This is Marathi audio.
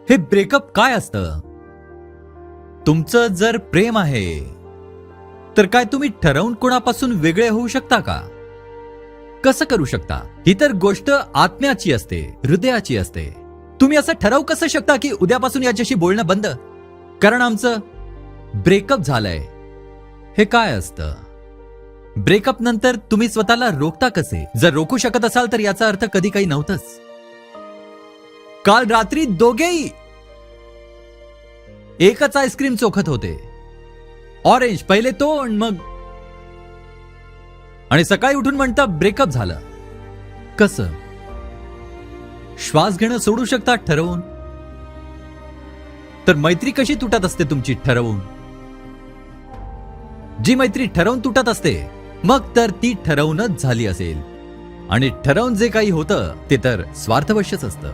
हे ब्रेकअप काय असतं? तुमचं जर प्रेम आहे तर काय तुम्ही ठरवून कोणापासून वेगळे होऊ शकता का? कसं करू शकता? ही तर गोष्ट आत्म्याची असते, हृदयाची असते. तुम्ही असं ठरवू कसं शकता की उद्यापासून याच्याशी बोलणं बंद, कारण आमचं ब्रेकअप झालंय? हे काय असतं? ब्रेकअप नंतर तुम्ही स्वतःला रोखता कसे? जर रोखू शकत असाल तर याचा अर्थ कधी काही नव्हतंच. काल रात्री दोघेही एकच आईस्क्रीम चोखत होते. ऑरेंज, पहिले तो मग, आणि सकाळी उठून म्हणता ब्रेकअप झालं. कसं? श्वास घेणं सोडू शकता ठरवून? तर मैत्री कशी तुटत असते तुमची ठरवून? जी मैत्री ठरवून तुटत असते मग तर ती ठरवूनच झाली असेल, आणि ठरवून जे काही होतं ते तर स्वार्थवशच असतं.